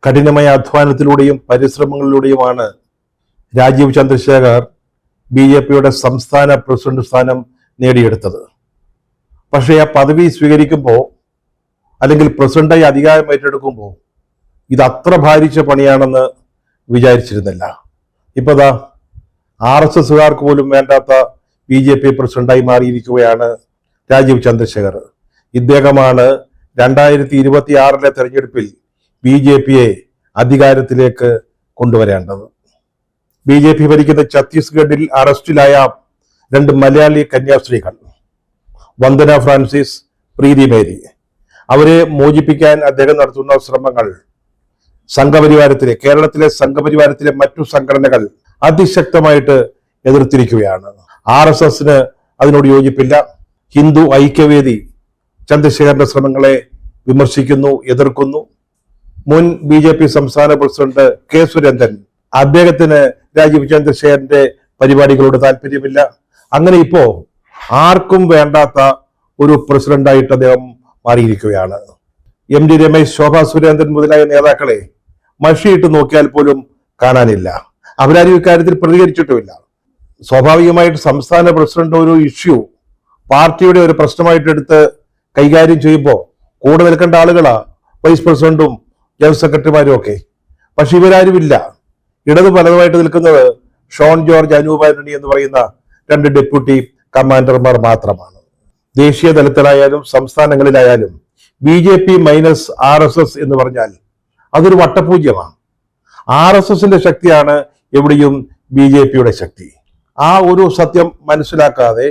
കഠിനമായ അധ്വാനത്തിലൂടെയും പരിശ്രമങ്ങളിലൂടെയുമാണ് രാജീവ് ചന്ദ്രശേഖർ BJPയുടെ സംസ്ഥാന പ്രസിഡന്റ് സ്ഥാനം നേടിയെടുത്തത്. പക്ഷേ ആ പദവി സ്വീകരിക്കുമ്പോൾ അല്ലെങ്കിൽ പ്രസിഡന്റായി അധികാരം ഏറ്റെടുക്കുമ്പോൾ ഇത് അത്ര ഭാരിച്ച പണിയാണെന്ന് വിചാരിച്ചിരുന്നില്ല. ഇപ്പതാ RSSകാർക്ക് പോലും വേണ്ടാത്ത BJP പ്രസിഡന്റായി മാറിയിരിക്കുകയാണ് രാജീവ് ചന്ദ്രശേഖർ. ഇദ്ദേഹമാണ് 2026 തെരഞ്ഞെടുപ്പിൽ BJPയെ അധികാരത്തിലേക്ക് കൊണ്ടുവരേണ്ടത്. BJP ഭരിക്കുന്ന ഛത്തീസ്ഗഡിൽ അറസ്റ്റിലായ 2 മലയാളി കന്യാസ്ത്രീകൾ വന്ദന ഫ്രാൻസിസ്, പ്രീതി മേരി, അവരെ മോചിപ്പിക്കാൻ അദ്ദേഹം നടത്തുന്ന ശ്രമങ്ങൾ കേരളത്തിലെ സംഘപരിവാരത്തിലെ മറ്റു സംഘടനകൾ അതിശക്തമായിട്ട് എതിർത്തിരിക്കുകയാണ്. RSSന് അതിനോട് യോജിപ്പില്ല. ഹിന്ദു ഐക്യവേദി ചന്ദ്രശേഖരന്റെ ശ്രമങ്ങളെ വിമർശിക്കുന്നു, എതിർക്കുന്നു. മുൻ BJP സംസ്ഥാന പ്രസിഡന്റ് K. സുരേന്ദ്രൻ, അദ്ദേഹത്തിന് രാജീവ് ചന്ദ്രശേഖരന്റെ പരിപാടികളോട് താല്പര്യമില്ല. അങ്ങനെ ഇപ്പോ ആർക്കും വേണ്ടാത്ത ഒരു പ്രസിഡന്റായിട്ട് അദ്ദേഹം മാറിയിരിക്കുകയാണ്. MD രമേശ്, ശോഭാ സുരേന്ദ്രൻ മുതലായ നേതാക്കളെ മഷിയിട്ട് നോക്കിയാൽ പോലും കാണാനില്ല. അവരാരും ഇക്കാര്യത്തിൽ പ്രതികരിച്ചിട്ടുമില്ല. സ്വാഭാവികമായിട്ട് സംസ്ഥാന പ്രസിഡന്റ് ഒരു ഇഷ്യൂ പാർട്ടിയുടെ ഒരു പ്രശ്നമായിട്ട് എടുത്ത് കൈകാര്യം ചെയ്യുമ്പോൾ കൂടെ നിൽക്കേണ്ട ആളുകളാ വൈസ് പ്രസിഡന്റും ജനറൽ സെക്രട്ടറിമാരും ഒക്കെ. പക്ഷെ ഇവരാരുമില്ല. ഇടത് പലതുമായിട്ട് നിൽക്കുന്നത് ഷോൺ ജോർജ്, അനൂപ് ആന്റണി എന്ന് പറയുന്ന 2 ഡെപ്യൂട്ടി കമാൻഡർമാർ മാത്രമാണ്. ദേശീയ തലത്തിലായാലും സംസ്ഥാനങ്ങളിലായാലും BJP മൈനസ് RSS എന്ന് പറഞ്ഞാൽ അതൊരു വട്ടപൂജ്യമാണ്. RSSന്റെ ശക്തിയാണ് എവിടെയും BJPയുടെ ശക്തി. ആ ഒരു സത്യം മനസ്സിലാക്കാതെ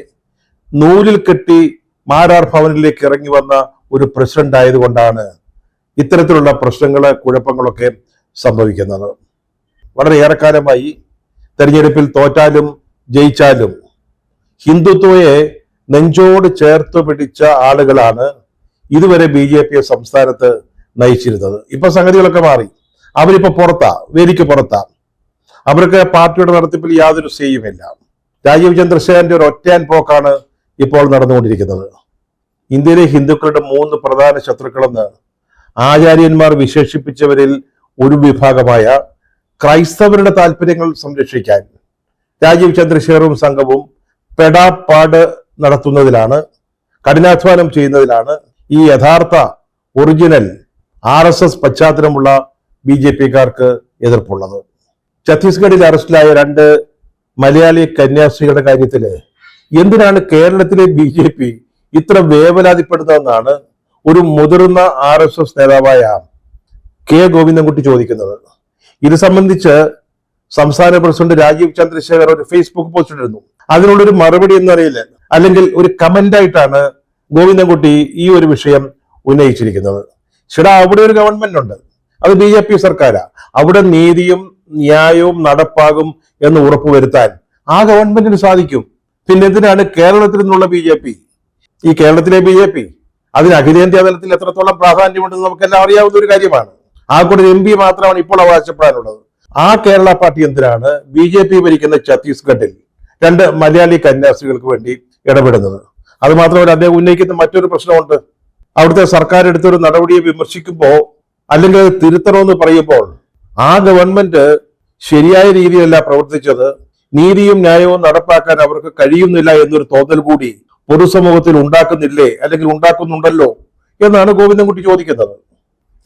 നൂലിൽ കെട്ടി മാരാർ ഭവനിലേക്ക് ഇറങ്ങി വന്ന ഒരു പ്രസിഡന്റ് ആയതുകൊണ്ടാണ് ഇത്തരത്തിലുള്ള പ്രശ്നങ്ങള്, കുഴപ്പങ്ങളൊക്കെ സംഭവിക്കുന്നത്. വളരെ ഏറെക്കാലമായി തെരഞ്ഞെടുപ്പിൽ തോറ്റാലും ജയിച്ചാലും ഹിന്ദുത്വയെ നെഞ്ചോട് ചേർത്ത് പിടിച്ച ആളുകളാണ് ഇതുവരെ BJPയെ സംസ്ഥാനത്ത് നയിച്ചിരുന്നത്. ഇപ്പൊ സംഗതികളൊക്കെ മാറി. അവരിപ്പോ വേദിക്ക് പുറത്താ. അവർക്ക് പാർട്ടിയുടെ നടത്തിപ്പിൽ യാതൊരു സേയുമില്ല. രാജീവ് ചന്ദ്രശേഖരന്റെ ഒരു ഒറ്റയാൻ പോക്കാണ് ഇപ്പോൾ നടന്നുകൊണ്ടിരിക്കുന്നത്. ഇന്ത്യയിലെ ഹിന്ദുക്കളുടെ 3 പ്രധാന ശത്രുക്കളെന്ന് ആചാര്യന്മാർ വിശേഷിപ്പിച്ചവരിൽ ഒരു വിഭാഗമായ ക്രൈസ്തവരുടെ താല്പര്യങ്ങൾ സംരക്ഷിക്കാൻ രാജീവ് ചന്ദ്രശേഖറും സംഘവും പെടാപ്പാട് നടത്തുന്നതിലാണ്, കഠിനാധ്വാനം ചെയ്യുന്നതിലാണ് ഈ യഥാർത്ഥ ഒറിജിനൽ RSS പശ്ചാത്തലമുള്ള BJPക്കാർക്ക് എതിർപ്പുള്ളത്. ഛത്തീസ്ഗഡിൽ അറസ്റ്റിലായ 2 മലയാളി കന്യാസ്ത്രീകളുടെ കാര്യത്തില് എന്തിനാണ് കേരളത്തിലെ BJP ഇത്ര വേവലാതിപ്പെടുന്നതെന്നാണ് ഒരു മുതിർന്ന RSS നേതാവായ K. ഗോവിന്ദൻകുട്ടി ചോദിക്കുന്നത്. ഇത് സംബന്ധിച്ച് സംസ്ഥാന പ്രസിഡന്റ് രാജീവ് ചന്ദ്രശേഖർ ഒരു ഫേസ്ബുക്ക് പോസ്റ്റ് ഇടുന്നു. അതിനുള്ളൊരു മറുപടി എന്നറിയില്ല, അല്ലെങ്കിൽ ഒരു കമന്റ് ആയിട്ടാണ് ഗോവിന്ദൻകുട്ടി ഈ ഒരു വിഷയം ഉന്നയിച്ചിരിക്കുന്നത്. അവിടെ ഒരു ഗവൺമെന്റ് ഉണ്ട്, അത് BJP സർക്കാരാ. അവിടെ നീതിയും ന്യായവും നടപ്പാകും എന്ന് ഉറപ്പുവരുത്താൻ ആ ഗവൺമെന്റിന് സാധിക്കും. പിന്നെ എന്തിനാണ് കേരളത്തിൽ നിന്നുള്ള BJP, ഈ കേരളത്തിലെ BJP അതിന് അഖിലേന്ത്യാ തലത്തിൽ എത്രത്തോളം പ്രാധാന്യമുണ്ടെന്ന് നമുക്കെല്ലാം അറിയാവുന്ന ഒരു കാര്യമാണ്. ആ കൂടെ MP മാത്രമാണ് ഇപ്പോൾ അവകാശപ്പെടാനുള്ളത്. ആ കേരള പാർട്ടി എന്തിനാണ് BJP ഭരിക്കുന്ന ഛത്തീസ്ഗഡിൽ 2 മലയാളി കന്യാസ്ത്രീകൾക്ക് വേണ്ടി ഇടപെടുന്നത്? അത് മാത്രമല്ല, അദ്ദേഹം ഉന്നയിക്കുന്ന മറ്റൊരു പ്രശ്നമുണ്ട്. അവിടുത്തെ സർക്കാർ എടുത്തൊരു നടപടിയെ വിമർശിക്കുമ്പോൾ അല്ലെങ്കിൽ അത് തിരുത്തണമെന്ന് പറയുമ്പോൾ ആ ഗവൺമെന്റ് ശരിയായ രീതിയിലല്ല പ്രവർത്തിച്ചത്, നീതിയും ന്യായവും നടപ്പാക്കാൻ അവർക്ക് കഴിയുന്നില്ല എന്നൊരു തോന്നൽ കൂടി പൊതുസമൂഹത്തിൽ ഉണ്ടാക്കുന്നില്ലേ, അല്ലെങ്കിൽ ഉണ്ടാക്കുന്നുണ്ടല്ലോ എന്നാണ് ഗോവിന്ദൻകുട്ടി ചോദിക്കുന്നത്.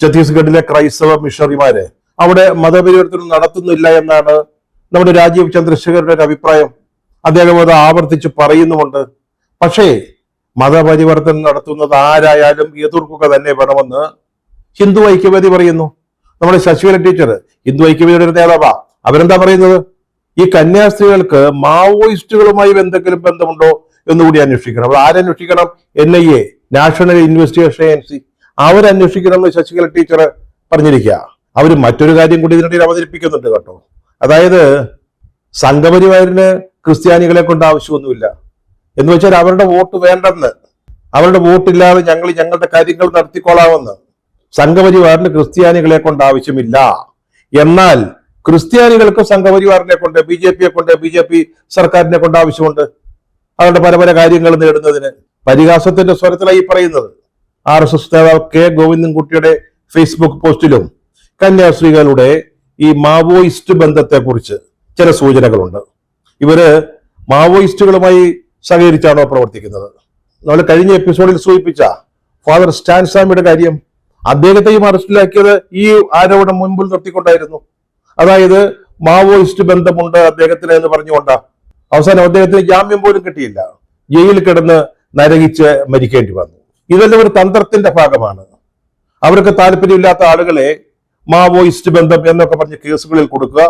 ഛത്തീസ്ഗഡിലെ ക്രൈസ്തവ മിഷണറിമാര് അവിടെ മതപരിവർത്തനം നടത്തുന്നില്ല എന്നാണ് നമ്മുടെ രാജീവ് ചന്ദ്രശേഖരന്റെ ഒരു അഭിപ്രായം. അദ്ദേഹം അത് ആവർത്തിച്ച് പറയുന്നുമുണ്ട്. പക്ഷേ മതപരിവർത്തനം നടത്തുന്നത് ആരായാലും എതിർക്കുക തന്നെ വേണമെന്ന് ഹിന്ദു ഐക്യവേദി പറയുന്നു. നമ്മുടെ ശശികല ടീച്ചർ ഹിന്ദു ഐക്യവേദിയുടെ ഒരു നേതാവാ. അവരെന്താ പറയുന്നത്? ഈ കന്യാസ്ത്രീകൾക്ക് മാവോയിസ്റ്റുകളുമായി എന്തെങ്കിലും ബന്ധമുണ്ടോ എന്നുകൂടി അന്വേഷിക്കണം. അവർ ആരന്വേഷിക്കണം? NIA, നാഷണൽ ഇൻവെസ്റ്റിഗേഷൻ ഏജൻസി, അവരന്വേഷിക്കണം എന്ന് ശശികല ടീച്ചർ പറഞ്ഞിരിക്കുക. അവർ മറ്റൊരു കാര്യം കൂടി ഇതിനിടയിൽ അവതരിപ്പിക്കുന്നുണ്ട് കേട്ടോ. അതായത് സംഘപരിവാരിന് ക്രിസ്ത്യാനികളെ കൊണ്ട് ആവശ്യമൊന്നുമില്ല എന്ന് വെച്ചാൽ അവരുടെ വോട്ട് വേണ്ടെന്ന്, അവരുടെ വോട്ടില്ലാതെ ഞങ്ങളുടെ കാര്യങ്ങൾ നടത്തിക്കൊള്ളാമെന്ന്. സംഘപരിവാറിന് ക്രിസ്ത്യാനികളെ കൊണ്ട് ആവശ്യമില്ല. എന്നാൽ ക്രിസ്ത്യാനികൾക്ക് സംഘപരിവാറിനെ കൊണ്ട്, BJPയെ കൊണ്ട്, BJP സർക്കാരിനെ കൊണ്ട് ആവശ്യമുണ്ട് അവരുടെ പല പല കാര്യങ്ങൾ നേടുന്നതിന്. പരിഹാസത്തിന്റെ സ്വരത്തിലായി പറയുന്നത്. RSS നേതാവ് K. ഗോവിന്ദൻകുട്ടിയുടെ ഫേസ്ബുക്ക് പോസ്റ്റിലും കന്യാസ്ത്രീകളുടെ ഈ മാവോയിസ്റ്റ് ബന്ധത്തെക്കുറിച്ച് ചില സൂചനകളുണ്ട്. ഇവര് മാവോയിസ്റ്റുകളുമായി സഹകരിച്ചാണോ പ്രവർത്തിക്കുന്നത്? നമ്മൾ കഴിഞ്ഞ എപ്പിസോഡിൽ സൂചിപ്പിച്ച ഫാദർ സ്റ്റാൻസാമിയുടെ കാര്യം, അദ്ദേഹത്തെയും അറസ്റ്റിലാക്കിയത് ഈ ആരോപണം മുൻപിൽ നിർത്തിക്കൊണ്ടായിരുന്നു. അതായത് മാവോയിസ്റ്റ് ബന്ധമുണ്ട് അദ്ദേഹത്തിന് എന്ന് പറഞ്ഞുകൊണ്ടാ. അവസാനം അദ്ദേഹത്തിന് ജാമ്യം പോലും കിട്ടിയില്ല, ജയിലിൽ കിടന്ന് നരകിച്ച് മരിക്കേണ്ടി വന്നു. ഇതെല്ലാം ഒരു തന്ത്രത്തിന്റെ ഭാഗമാണ്. അവർക്ക് താല്പര്യമില്ലാത്ത ആളുകളെ മാവോയിസ്റ്റ് ബന്ധം എന്നൊക്കെ പറഞ്ഞ് കേസുകളിൽ കൊടുക്കുക,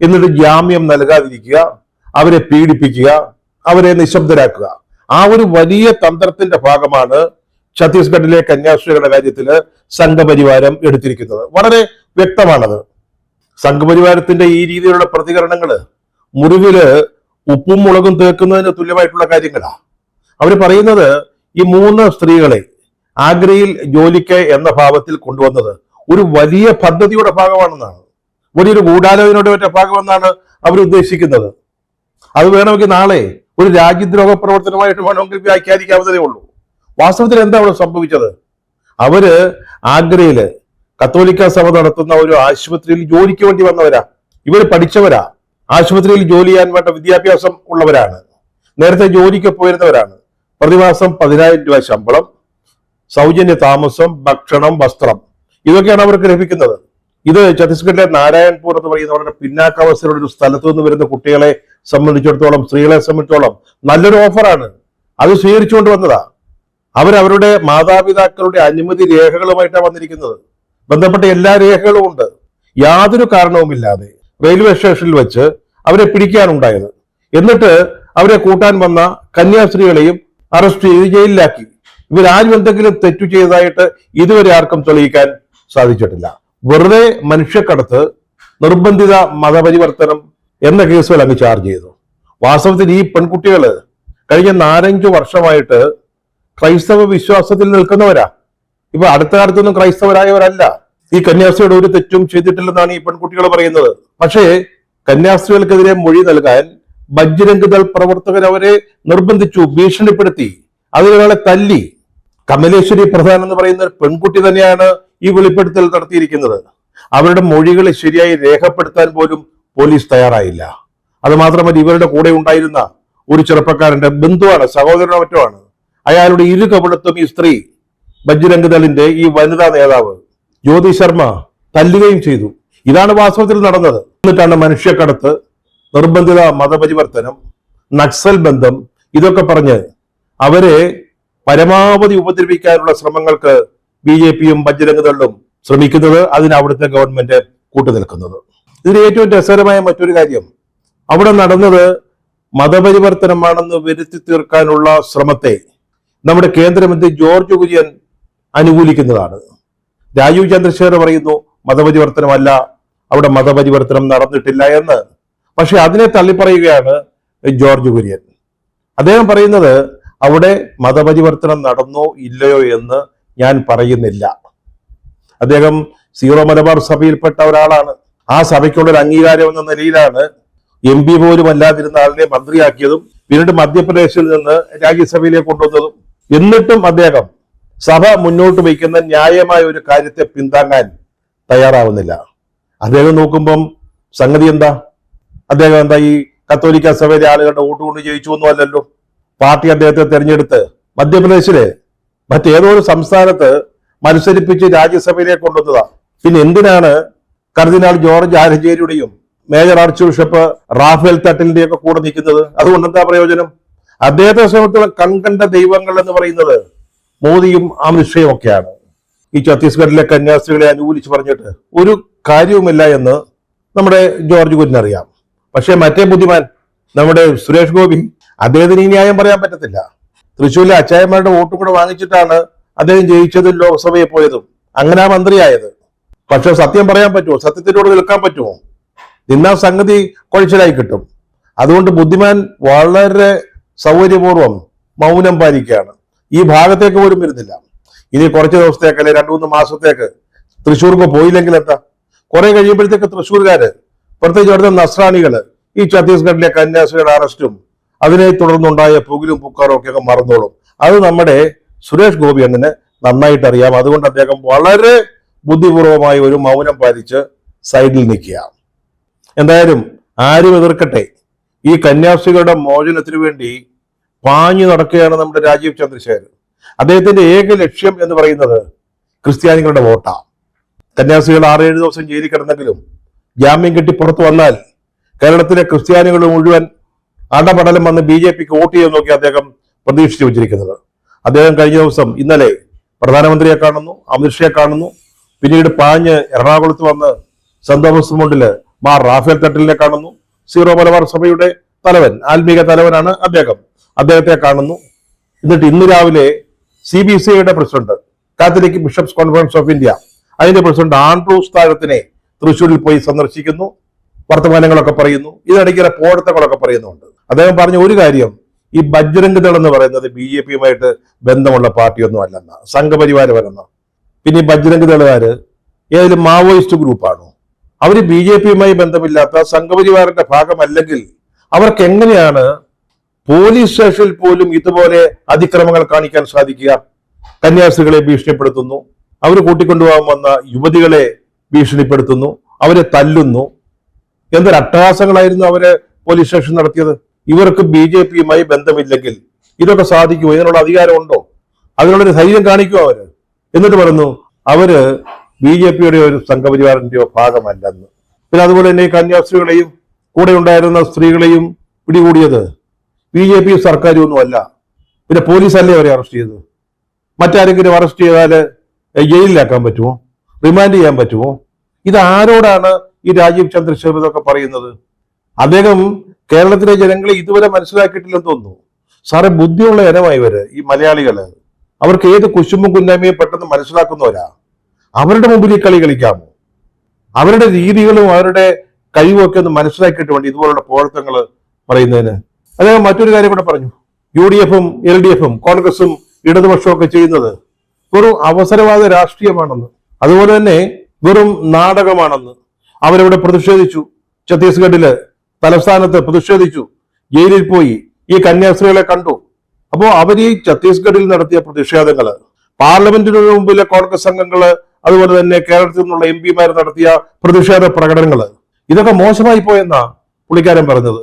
എന്നിട്ട് ജാമ്യം നൽകാതിരിക്കുക, അവരെ പീഡിപ്പിക്കുക, അവരെ നിശബ്ദരാക്കുക. ആ ഒരു വലിയ തന്ത്രത്തിന്റെ ഭാഗമാണ് ഛത്തീസ്ഗഡിലെ കന്യാസ്ത്രീകളുടെ കാര്യത്തില് സംഘപരിവാരം എടുത്തിരിക്കുന്നത്. വളരെ വ്യക്തമാണത്. സംഘപരിവാരത്തിന്റെ ഈ രീതിയിലുള്ള പ്രതികരണങ്ങള് മുറിവില് ഉപ്പും മുളകും തേക്കുന്നതിന് തുല്യമായിട്ടുള്ള കാര്യങ്ങളാ. അവർ പറയുന്നത് ഈ 3 സ്ത്രീകളെ ആഗ്രയിൽ ജോലിക്ക് എന്ന ഭാവത്തിൽ കൊണ്ടുവന്നത് ഒരു വലിയ പദ്ധതിയുടെ ഭാഗമാണെന്നാണ്, വലിയൊരു ഗൂഢാലോചനയുടെ ഭാഗമെന്നാണ് അവർ ഉദ്ദേശിക്കുന്നത്. അത് വേണമെങ്കിൽ നാളെ ഒരു രാജ്യദ്രോഹ പ്രവർത്തനമായിട്ട് വേണമെങ്കിൽ വ്യാഖ്യാനിക്കാവുന്നതേ ഉള്ളൂ. വാസ്തവത്തിൽ എന്താ അവിടെ സംഭവിച്ചത്? അവര് ആഗ്രയില് കത്തോലിക്ക സഭ നടത്തുന്ന ഒരു ആശുപത്രിയിൽ ജോലിക്ക് വേണ്ടി വന്നവരാ. ഇവര് പഠിച്ചവരാ, ആശുപത്രിയിൽ ജോലി ചെയ്യാൻ വേണ്ട വിദ്യാഭ്യാസം ഉള്ളവരാണ്, നേരത്തെ ജോലിക്ക് പോയിരുന്നവരാണ്. പ്രതിമാസം 10,000 രൂപ ശമ്പളം, സൗജന്യ താമസം, ഭക്ഷണം, വസ്ത്രം, ഇതൊക്കെയാണ് അവർക്ക് ലഭിക്കുന്നത്. ഇത് ഛത്തീസ്ഗഡിലെ നാരായൺപൂർ എന്ന് പറയുന്ന വളരെ പിന്നാക്കാവസ്ഥയിലുള്ള ഒരു സ്ഥലത്തു നിന്ന് വരുന്ന കുട്ടികളെ സംബന്ധിച്ചിടത്തോളം, സ്ത്രീകളെ സംബന്ധിച്ചിടത്തോളം നല്ലൊരു ഓഫറാണ്. അത് സ്വീകരിച്ചുകൊണ്ട് വന്നതാ. അവരവരുടെ മാതാപിതാക്കളുടെ അനുമതി രേഖകളുമായിട്ടാണ് വന്നിരിക്കുന്നത്. ബന്ധപ്പെട്ട എല്ലാ രേഖകളും ഉണ്ട്. യാതൊരു കാരണവുമില്ലാതെ റെയിൽവേ സ്റ്റേഷനിൽ വെച്ച് അവരെ പിടിക്കാനുണ്ടായത്. എന്നിട്ട് അവരെ കൂട്ടാൻ വന്ന കന്യാസ്ത്രീകളെയും അറസ്റ്റ് ചെയ്ത് ജയിലിലാക്കി. ഇവരാരും എന്തെങ്കിലും തെറ്റു ചെയ്തതായിട്ട് ഇതുവരെ ആർക്കും തെളിയിക്കാൻ സാധിച്ചിട്ടില്ല. വെറുതെ മനുഷ്യക്കടത്ത്, നിർബന്ധിത മതപരിവർത്തനം എന്ന കേസുകൾ അങ്ങ് ചാർജ് ചെയ്തു. വാസ്തവത്തിൽ ഈ പെൺകുട്ടികള് കഴിഞ്ഞ 4-5 വർഷമായിട്ട് ക്രൈസ്തവ വിശ്വാസത്തിൽ നിൽക്കുന്നവരാ. ഇപ്പൊ അടുത്ത കാലത്തൊന്നും ക്രൈസ്തവരായവരല്ല. ഈ കന്യാസ്ത്രീയുടെ ഒരു തെറ്റും ചെയ്തിട്ടില്ലെന്നാണ് ഈ പെൺകുട്ടികൾ പറയുന്നത്. പക്ഷേ കന്യാസ്ത്രീകൾക്കെതിരെ മൊഴി നൽകാൻ ബജ്രംഗ് ദൾ പ്രവർത്തകർ അവരെ നിർബന്ധിച്ചു, ഭീഷണിപ്പെടുത്തി, അതിനൊരാളെ തല്ലി. കമലേശ്വരി പ്രധാൻ എന്ന് പറയുന്ന ഒരു പെൺകുട്ടി തന്നെയാണ് ഈ വെളിപ്പെടുത്തൽ നടത്തിയിരിക്കുന്നത്. അവരുടെ മൊഴികൾ ശരിയായി രേഖപ്പെടുത്താൻ പോലും പോലീസ് തയ്യാറായില്ല. അത് മാത്രമല്ല, ഇവരുടെ കൂടെ ഉണ്ടായിരുന്ന ഒരു ചെറുപ്പക്കാരന്റെ ബന്ധുവാണ്, സഹോദരനോ മറ്റോ ആണ്. അയാളുടെ ഇരു കവിളത്തും ഈ സ്ത്രീ, ബജ്രംഗ് ദളിന്റെ ഈ വനിതാ നേതാവ് ജ്യോതി ശർമ്മ തല്ലുകയും ചെയ്തു. ഇതാണ് വാസ്തവത്തിൽ നടന്നത്. എന്നിട്ടാണ് മനുഷ്യക്കടത്ത്, നിർബന്ധിത മതപരിവർത്തനം, നക്സൽ ബന്ധം, ഇതൊക്കെ പറഞ്ഞ് അവരെ പരമാവധി ഉപദ്രവിക്കാനുള്ള ശ്രമങ്ങൾക്ക് BJPയും ബജ്രംഗ് ദളും ശ്രമിക്കുന്നത്. അതിന് അവിടുത്തെ ഗവൺമെന്റ് കൂട്ടുനിൽക്കുന്നത്. ഇതിന് ഏറ്റവും രസകരമായ മറ്റൊരു കാര്യം, അവിടെ നടന്നത് മതപരിവർത്തനമാണെന്ന് വരുത്തി തീർക്കാനുള്ള ശ്രമത്തെ നമ്മുടെ കേന്ദ്രമന്ത്രി ജോർജ് കുര്യൻ അനുകൂലിക്കുന്നതാണ്. രാജീവ് ചന്ദ്രശേഖർ പറയുന്നു മതപരിവർത്തനമല്ല, അവിടെ മതപരിവർത്തനം നടന്നിട്ടില്ല എന്ന്. പക്ഷെ അതിനെ തള്ളിപ്പറയുകയാണ് ജോർജ് കുര്യൻ. അദ്ദേഹം പറയുന്നത് അവിടെ മതപരിവർത്തനം നടന്നോ ഇല്ലയോ എന്ന് ഞാൻ പറയുന്നില്ല. അദ്ദേഹം സീറോ മലബാർ സഭയിൽപ്പെട്ട ഒരാളാണ്. ആ സഭയ്ക്കുള്ളൊരു അംഗീകാരം എന്ന നിലയിലാണ് MP പോലും അല്ലാതിരുന്ന ആളിനെ മന്ത്രിയാക്കിയതും പിന്നീട് മധ്യപ്രദേശിൽ നിന്ന് രാജ്യസഭയിലേക്ക് കൊണ്ടുവന്നതും. എന്നിട്ടും അദ്ദേഹം സഭ മുന്നോട്ട് വയ്ക്കുന്ന ന്യായമായ ഒരു കാര്യത്തെ പിന്താങ്ങാൻ തയ്യാറാവുന്നില്ല. അദ്ദേഹം നോക്കുമ്പം സംഗതി എന്താ? അദ്ദേഹം എന്താ ഈ കത്തോലിക്ക സഭയിലെ ആളുകളുടെ വോട്ട് കൊണ്ട് ജയിച്ചു ഒന്നും അല്ലല്ലോ. പാർട്ടി അദ്ദേഹത്തെ തെരഞ്ഞെടുത്ത് മധ്യപ്രദേശിലെ മറ്റേതോ ഒരു സംസ്ഥാനത്ത് മത്സരിപ്പിച്ച് രാജ്യസഭയിലേക്ക് കൊണ്ടുവന്നതാ. പിന്നെ എന്തിനാണ് കർദിനാൾ ജോർജ് ആലഞ്ചേരിയുടെയും മേജർ ആർച്ച് ബിഷപ്പ് റാഫേൽ തട്ടിലിന്റെയും ഒക്കെ കൂടെ നിൽക്കുന്നത്? അതുകൊണ്ട് എന്താ പ്രയോജനം? അദ്ദേഹത്തെ സംബന്ധിച്ചുള്ള കൺകണ്ട ദൈവങ്ങൾ എന്ന് പറയുന്നത് മോദിയും അമിത്ഷയും ഒക്കെയാണ്. ഈ ഛത്തീസ്ഗഡിലെ കന്യാസ്ത്രീകളെ അനുകൂലിച്ച് പറഞ്ഞിട്ട് ഒരു കാര്യവുമില്ല എന്ന് നമ്മുടെ ജോർജ് കുര്യൻ അറിയാം. പക്ഷെ മറ്റേ ബുദ്ധിമാൻ നമ്മുടെ സുരേഷ് ഗോപി, അദ്ദേഹത്തിന് ഈ ന്യായം പറയാൻ പറ്റത്തില്ല. തൃശ്ശൂരിലെ അച്ചായന്മാരുടെ വോട്ടും കൂടെ വാങ്ങിച്ചിട്ടാണ് അദ്ദേഹം ജയിച്ചതും ലോക്സഭയിൽ പോയതും അങ്ങനെ മന്ത്രിയായത്. പക്ഷെ സത്യം പറയാൻ പറ്റുമോ? സത്യത്തിനോട് നിൽക്കാൻ പറ്റുമോ? നിന്നാ സംഗതി കുഴച്ചിലായി കിട്ടും. അതുകൊണ്ട് ബുദ്ധിമാൻ വളരെ സൗകര്യപൂർവ്വം മൗനം പാലിക്കുകയാണ്. ഈ ഭാഗത്തേക്ക് പോലും വരുന്നില്ല. ഇനി കുറച്ച് ദിവസത്തേക്ക് അല്ലെ 2-3 മാസത്തേക്ക് തൃശ്ശൂർക്ക് പോയില്ലെങ്കിൽ എന്താ? കുറെ കഴിയുമ്പോഴത്തേക്ക് തൃശ്ശൂർക്കാര്, പ്രത്യേകിച്ച് അവിടുത്തെ നസ്രാണികള്, ഈ ഛത്തീസ്ഗഡിലെ കന്യാസ്ത്രീയുടെ അറസ്റ്റും അതിനെ തുടർന്നുണ്ടായ പുകിലും പുക്കാറും ഒക്കെ മറന്നോളും. അത് നമ്മുടെ സുരേഷ് ഗോപി അണ്ണന് നന്നായിട്ട് അറിയാം. അതുകൊണ്ട് അദ്ദേഹം വളരെ ബുദ്ധിപൂർവമായ ഒരു മൗനം പാലിച്ച് സൈഡിൽ നിൽക്കുക. എന്തായാലും ആരും എതിർക്കട്ടെ, ഈ കന്യാസ്ത്രീകളുടെ മോചനത്തിന് വേണ്ടി പാഞ്ഞു നടക്കുകയാണ് നമ്മുടെ രാജീവ് ചന്ദ്രശേഖർ. അദ്ദേഹത്തിന്റെ ഏക ലക്ഷ്യം എന്ന് പറയുന്നത് ക്രിസ്ത്യാനികളുടെ വോട്ടാണ്. കന്യാസ്ത്രീകൾ 6-7 ദിവസം ജയിലിൽ കിടന്നെങ്കിലും ജാമ്യം കിട്ടി പുറത്തു വന്നാൽ കേരളത്തിലെ ക്രിസ്ത്യാനികൾ മുഴുവൻ അടപടലം വന്ന് BJPക്ക് വോട്ട് ചെയ്യാൻ നോക്കി അദ്ദേഹം പ്രതീക്ഷിച്ചു വെച്ചിരിക്കുന്നത്. അദ്ദേഹം കഴിഞ്ഞ ദിവസം ഇന്നലെ പ്രധാനമന്ത്രിയെ കാണുന്നു, അമിത്ഷയെ കാണുന്നു, പിന്നീട് പാഞ്ഞ് എറണാകുളത്ത് വന്ന് സെന്റ് തോമസ് മൗണ്ടില് മാർ റാഫേൽ തട്ടിലിനെ കാണുന്നു. സീറോ മലബാർ സഭയുടെ തലവൻ, ആത്മീക തലവനാണ് അദ്ദേഹം, അദ്ദേഹത്തെ കാണുന്നു. എന്നിട്ട് ഇന്ന് രാവിലെ CBCയുടെ president, Catholic bishops conference of India, അതിന്റെ പ്രസിഡന്റ് ആൻഡ്രൂസ് താഴത്തിനെ തൃശ്ശൂരിൽ പോയി സന്ദർശിക്കുന്നു, വർത്തമാനങ്ങളൊക്കെ പറയുന്നു, ഇതിനിടയ്ക്ക് പോഴത്തങ്ങളൊക്കെ പറയുന്നുണ്ട്. അദ്ദേഹം പറഞ്ഞ ഒരു കാര്യം, ഈ ബജ്രംഗ് ദൾ എന്ന് പറയുന്നത് BJPയുമായിട്ട് ബന്ധമുള്ള പാർട്ടിയൊന്നും അല്ലെന്ന, സംഘപരിവാരമെന്ന. പിന്നെ ഈ ബജ്രംഗ് ദളുകാര് ഏതെങ്കിലും മാവോയിസ്റ്റ് ഗ്രൂപ്പാണോ? അവര് BJPയുമായി ബന്ധമില്ലാത്ത സംഘപരിവാറിന്റെ ഭാഗമല്ലെങ്കിൽ അവർക്ക് എങ്ങനെയാണ് പോലീസ് സ്റ്റേഷനിൽ പോലും ഇതുപോലെ അതിക്രമങ്ങൾ കാണിക്കാൻ സാധിക്കുക? കന്യാസ്ത്രീകളെ ഭീഷണിപ്പെടുത്തുന്നു, അവർ കൂട്ടിക്കൊണ്ടുപോകാൻ വന്ന യുവതികളെ ഭീഷണിപ്പെടുത്തുന്നു, അവരെ തല്ലുന്നു. എന്തൊരു അട്ടഹാസങ്ങളായിരുന്നു അവര് പോലീസ് സ്റ്റേഷൻ നടത്തിയത്. ഇവർക്ക് BJPയുമായി ബന്ധമില്ലെങ്കിൽ ഇതൊക്കെ സാധിക്കുമോ? ഇതിനുള്ള അധികാരമുണ്ടോ? അതിനുള്ളൊരു ധൈര്യം കാണിക്കുമോ അവര്? എന്നിട്ട് പറഞ്ഞു അവര് BJPയുടെ ഒരു സംഘപരിവാറിന്റെയോ ഭാഗമല്ലെന്ന്. പിന്നെ അതുപോലെ തന്നെ ഈ കന്യാസ്ത്രീകളെയും കൂടെ ഉണ്ടായിരുന്ന സ്ത്രീകളെയും പിടികൂടിയത് BJP സർക്കാരും ഒന്നുമല്ല, പിന്നെ പോലീസല്ലേ അവരെ അറസ്റ്റ് ചെയ്തത്. മറ്റാരെങ്കിലും അറസ്റ്റ് ചെയ്താൽ ജയിലിലാക്കാൻ പറ്റുമോ? റിമാൻഡ് ചെയ്യാൻ പറ്റുമോ? ഇത് ആരോടാണ് ഈ രാജീവ് ചന്ദ്രശേഖർ ഇതൊക്കെ പറയുന്നത്? അദ്ദേഹം കേരളത്തിലെ ജനങ്ങളെ ഇതുവരെ മനസ്സിലാക്കിയിട്ടില്ലെന്ന് തോന്നുന്നു. സാറെ, ബുദ്ധിയുള്ള ഇനമായി ഇവര്, ഈ മലയാളികള്. അവർക്ക് ഏത് കുശുമ്പും കുന്നായ്മയും പെട്ടെന്ന് മനസ്സിലാക്കുന്നവരാ. അവരുടെ മുമ്പിൽ ഈ കളി കളിക്കാമോ? അവരുടെ രീതികളും അവരുടെ കഴിവും ഒക്കെ ഒന്ന് മനസ്സിലാക്കിയിട്ട് വേണ്ടി ഇതുപോലുള്ള പോഴത്തങ്ങൾ പറയുന്നതിന്. അദ്ദേഹം മറ്റൊരു കാര്യം കൂടെ പറഞ്ഞു, UDFും LDFും കോൺഗ്രസും ഇടതുപക്ഷവും ഒക്കെ ചെയ്യുന്നത് വെറും അവസരവാദ രാഷ്ട്രീയമാണെന്ന്, അതുപോലെ തന്നെ വെറും നാടകമാണെന്ന്. അവരവിടെ പ്രതിഷേധിച്ചു, ഛത്തീസ്ഗഡില് തലസ്ഥാനത്ത് പ്രതിഷേധിച്ചു, ജയിലിൽ പോയി ഈ കന്യാസ്ത്രീകളെ കണ്ടു. അപ്പോ അവർ ഈ ഛത്തീസ്ഗഡിൽ നടത്തിയ പ്രതിഷേധങ്ങള്, പാർലമെന്റിന് മുമ്പിലെ കോൺഗ്രസ് അംഗങ്ങള്, അതുപോലെ തന്നെ കേരളത്തിൽ നിന്നുള്ള MP നടത്തിയ പ്രതിഷേധ പ്രകടനങ്ങള്, ഇതൊക്കെ മോശമായി പോയെന്നാ പുള്ളിക്കാരൻ പറഞ്ഞത്.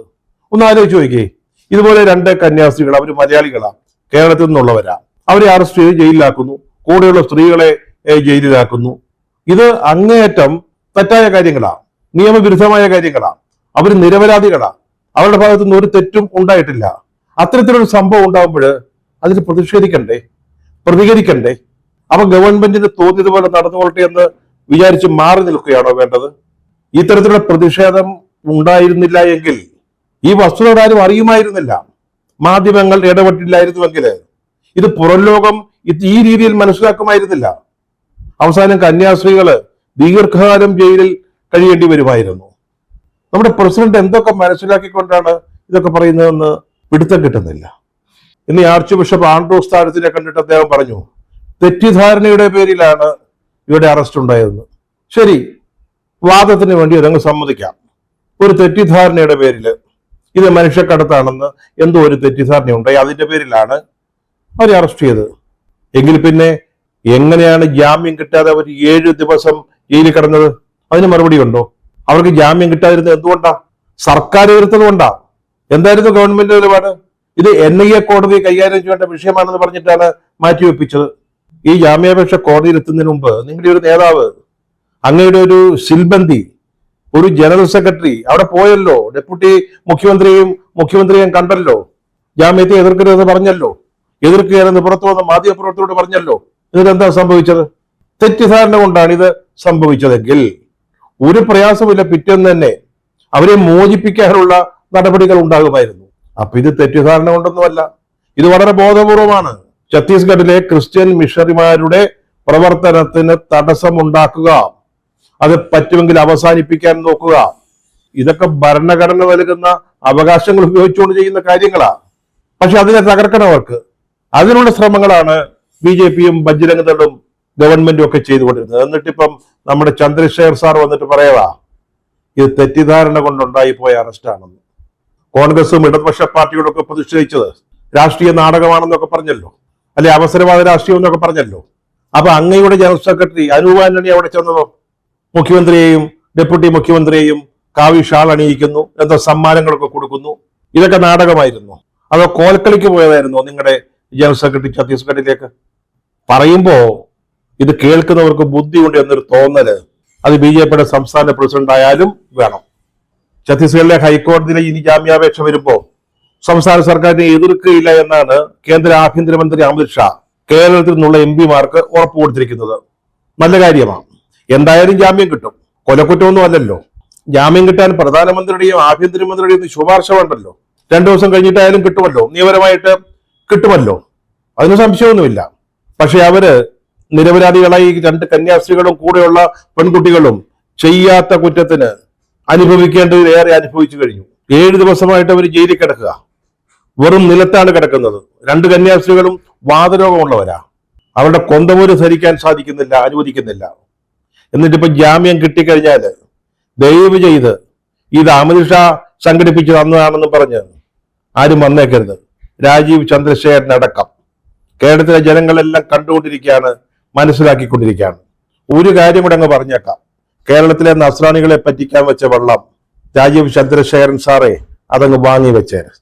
ഒന്ന് ആലോചിച്ച് നോക്കിയേ, ഇതുപോലെ 2 കന്യാസ്ത്രീകൾ, അവര് മലയാളികളാ, കേരളത്തിൽ നിന്നുള്ളവരാ, അവരെ അറസ്റ്റ് ചെയ്ത് ജയിലിലാക്കുന്നു, കൂടെയുള്ള സ്ത്രീകളെ ജയിലിലാക്കുന്നു. ഇത് അങ്ങേയറ്റം തെറ്റായ കാര്യങ്ങളാ, നിയമവിരുദ്ധമായ കാര്യങ്ങളാ. അവർ നിരപരാധികളാ, അവരുടെ ഭാഗത്തുനിന്ന് ഒരു തെറ്റും ഉണ്ടായിട്ടില്ല. അത്തരത്തിലൊരു സംഭവം ഉണ്ടാകുമ്പോൾ അതിന് പ്രതിഷേധിക്കണ്ടേ, പ്രതികരിക്കണ്ടേ? അപ്പൊ ഗവൺമെന്റിന് തോന്നിയതുപോലെ നടന്നുകൊള്ളട്ടെ എന്ന് വിചാരിച്ച് മാറി നിൽക്കുകയാണോ വേണ്ടത്? ഇത്തരത്തിലുള്ള പ്രതിഷേധം ഉണ്ടായിരുന്നില്ല എങ്കിൽ ഈ വസ്തുത ആരും അറിയുമായിരുന്നില്ല, മാധ്യമങ്ങൾ ഇടപെട്ടില്ലായിരുന്നുവെങ്കിൽ ഇത് പുറം ലോകം ഈ രീതിയിൽ മനസ്സിലാക്കുമായിരുന്നില്ല. അവസാനം കന്യാസ്ത്രീകള് ദീർഘകാലം ജയിലിൽ കഴിയേണ്ടി വരുമായിരുന്നു. നമ്മുടെ പ്രസിഡന്റ് എന്തൊക്കെ മനസ്സിലാക്കിക്കൊണ്ടാണ് ഇതൊക്കെ പറയുന്നതെന്ന് പിടുത്തം കിട്ടുന്നില്ല. ഇനി ആർച്ച് ബിഷപ്പ് ആൻഡ്രൂസ് താഴത്തിനെ കണ്ടിട്ട് അദ്ദേഹം പറഞ്ഞു, തെറ്റിദ്ധാരണയുടെ പേരിലാണ് ഇവിടെ അറസ്റ്റ് ഉണ്ടായതെന്ന്. ശരി, വാദത്തിന് വേണ്ടി അതങ്ങ് സമ്മതിക്കാം. ഒരു തെറ്റിദ്ധാരണയുടെ പേരിൽ ഇത് മനുഷ്യക്കടത്താണെന്ന് എന്തോ ഒരു തെറ്റിദ്ധാരണ ഉണ്ടായി, അതിന്റെ പേരിലാണ് അവരെ അറസ്റ്റ് ചെയ്തത്. എങ്കിൽ പിന്നെ എങ്ങനെയാണ് ജാമ്യം കിട്ടാതെ അവർ 7 ദിവസം ജയിലിൽ കിടന്നത്? അതിന് മറുപടി ഉണ്ടോ? അവർക്ക് ജാമ്യം കിട്ടാതിരുന്നത് എന്തുകൊണ്ടാ? സർക്കാർ എതിർത്തത് കൊണ്ടാ. എന്തായിരുന്നു ഗവൺമെന്റ് നിലപാട്? ഇത് NIA കോടതി കൈകാര്യം ചെയ്യേണ്ട വിഷയമാണെന്ന് പറഞ്ഞിട്ടാണ് മാറ്റിവെപ്പിച്ചത്. ഈ ജാമ്യാപേക്ഷ കോടതിയിൽ എത്തുന്നതിന് മുമ്പ് നിങ്ങളുടെ ഒരു നേതാവ്, അങ്ങയുടെ ഒരു സിൽബന്തി, ഒരു ജനറൽ സെക്രട്ടറി അവിടെ പോയല്ലോ, ഡെപ്യൂട്ടി മുഖ്യമന്ത്രിയും കണ്ടല്ലോ, ജാമ്യത്തെ എതിർക്കരുതെന്ന് പറഞ്ഞല്ലോ, എതിർക്കുകയാണെന്ന് പുറത്തു വന്ന മാധ്യമപ്രവർത്തകരോട് പറഞ്ഞല്ലോ. ഇതിനെന്താ സംഭവിച്ചത്? തെറ്റിദ്ധാരണ കൊണ്ടാണ് ഇത് സംഭവിച്ചതെങ്കിൽ ഒരു പ്രയാസമില്ല, പിറ്റേന്ന് തന്നെ അവരെ മോചിപ്പിക്കാനുള്ള നടപടികൾ ഉണ്ടാകുമായിരുന്നു. അപ്പൊ ഇത് തെറ്റിദ്ധാരണ കൊണ്ടൊന്നുമല്ല, ഇത് വളരെ ബോധപൂർവമാണ്. ഛത്തീസ്ഗഡിലെ ക്രിസ്ത്യൻ മിഷണറിമാരുടെ പ്രവർത്തനത്തിന് തടസ്സമുണ്ടാക്കുക, അത് പറ്റുമെങ്കിൽ അവസാനിപ്പിക്കാൻ നോക്കുക, ഇതൊക്കെ ഭരണഘടന നൽകുന്ന അവകാശങ്ങൾ ഉപയോഗിച്ചുകൊണ്ട് ചെയ്യുന്ന കാര്യങ്ങളാ. പക്ഷെ അതിനെ തകർക്കണവർക്ക് അതിനുള്ള ശ്രമങ്ങളാണ് BJPയും ബജ്രംഗ് ദളും ഗവൺമെന്റും ഒക്കെ ചെയ്തുകൊണ്ടിരുന്നത്. എന്നിട്ടിപ്പം നമ്മുടെ ചന്ദ്രശേഖർ സാർ വന്നിട്ട് പറയവാ ഇത് തെറ്റിദ്ധാരണ കൊണ്ടുണ്ടായി പോയ അറസ്റ്റാണെന്ന്. കോൺഗ്രസും ഇടതുപക്ഷ പാർട്ടികളൊക്കെ പ്രതിഷേധിച്ചത് രാഷ്ട്രീയ നാടകമാണെന്നൊക്കെ പറഞ്ഞല്ലോ, അല്ലെ അവസരവാദ രാഷ്ട്രീയം എന്നൊക്കെ പറഞ്ഞല്ലോ. അപ്പൊ അങ്ങയുടെ ജനറൽ സെക്രട്ടറി അനൂപ് ആന്റണി അവിടെ ചെന്നതോ മുഖ്യമന്ത്രിയെയും ഡെപ്യൂട്ടി മുഖ്യമന്ത്രിയെയും കാവി ഷാൾ അണിയിക്കുന്നു, എന്തോ സമ്മാനങ്ങളൊക്കെ കൊടുക്കുന്നു. ഇതൊക്കെ നാടകമായിരുന്നു, അതോ കോൽക്കളിക്ക് പോയതായിരുന്നോ നിങ്ങളുടെ ജനറൽ സെക്രട്ടറി ഛത്തീസ്ഗഡിലേക്ക്? പറയുമ്പോ ഇത് കേൾക്കുന്നവർക്ക് ബുദ്ധിയുണ്ട് എന്നൊരു തോന്നല് അത് BJPയുടെ സംസ്ഥാന പ്രസിഡന്റ് ആയാലും വേണം. ഛത്തീസ്ഗഡിലെ ഹൈക്കോടതിയിലെ ഇനി ജാമ്യാപേക്ഷ വരുമ്പോ സംസ്ഥാന സർക്കാരിനെ എതിർക്കുകയില്ല എന്നാണ് കേന്ദ്ര ആഭ്യന്തരമന്ത്രി അമിത്ഷാ കേരളത്തിൽ നിന്നുള്ള MP-മാർക്ക് ഉറപ്പ് കൊടുത്തിരിക്കുന്നത്. നല്ല കാര്യമാണ്. എന്തായാലും ജാമ്യം കിട്ടും, കൊലക്കുറ്റമൊന്നും അല്ലല്ലോ. ജാമ്യം കിട്ടാൻ പ്രധാനമന്ത്രിയുടെയും ആഭ്യന്തരമന്ത്രിയുടെയും ശുപാർശ വേണ്ടല്ലോ. 2 ദിവസം കഴിഞ്ഞിട്ടായാലും കിട്ടുമല്ലോ, നിയമപരമായിട്ട് കിട്ടുമല്ലോ, അതിന് സംശയമൊന്നുമില്ല. പക്ഷെ അവര് നിരപരാധികളായി 2 കന്യാസ്ത്രീകളും കൂടെയുള്ള പെൺകുട്ടികളും ചെയ്യാത്ത കുറ്റത്തിന് അനുഭവിക്കേണ്ടതിലേറെ അനുഭവിച്ചു കഴിഞ്ഞു. 7 ദിവസമായിട്ട് അവർ ജയിലിൽ കിടക്കുക, വെറും നിലത്താണ് കിടക്കുന്നത്. 2 കന്യാസ്ത്രീകളും വാതരോഗമുള്ളവരാ, അവരുടെ കൊന്തപോലും ധരിക്കാൻ സാധിക്കുന്നില്ല, അനുവദിക്കുന്നില്ല. എന്നിട്ടിപ്പോ ജാമ്യം കിട്ടിക്കഴിഞ്ഞാല് ദയവ് ചെയ്ത് ഇത് അമിത്ഷാ സംഘടിപ്പിച്ചു തന്നതാണെന്ന് പറഞ്ഞ് ആരും വന്നേക്കരുത്. രാജീവ് ചന്ദ്രശേഖരനടക്കം കേരളത്തിലെ ജനങ്ങളെല്ലാം കണ്ടുകൊണ്ടിരിക്കുകയാണ്, മനസ്സിലാക്കിക്കൊണ്ടിരിക്കുകയാണ്. ഒരു കാര്യം കൂടെ അങ്ങ് പറഞ്ഞേക്കാം, കേരളത്തിലെ നസ്രാണികളെ പറ്റിക്കാൻ വെച്ച വെള്ളം രാജീവ് ചന്ദ്രശേഖരൻ സാറേ അതങ്ങ് വാങ്ങി വെച്ചേര്.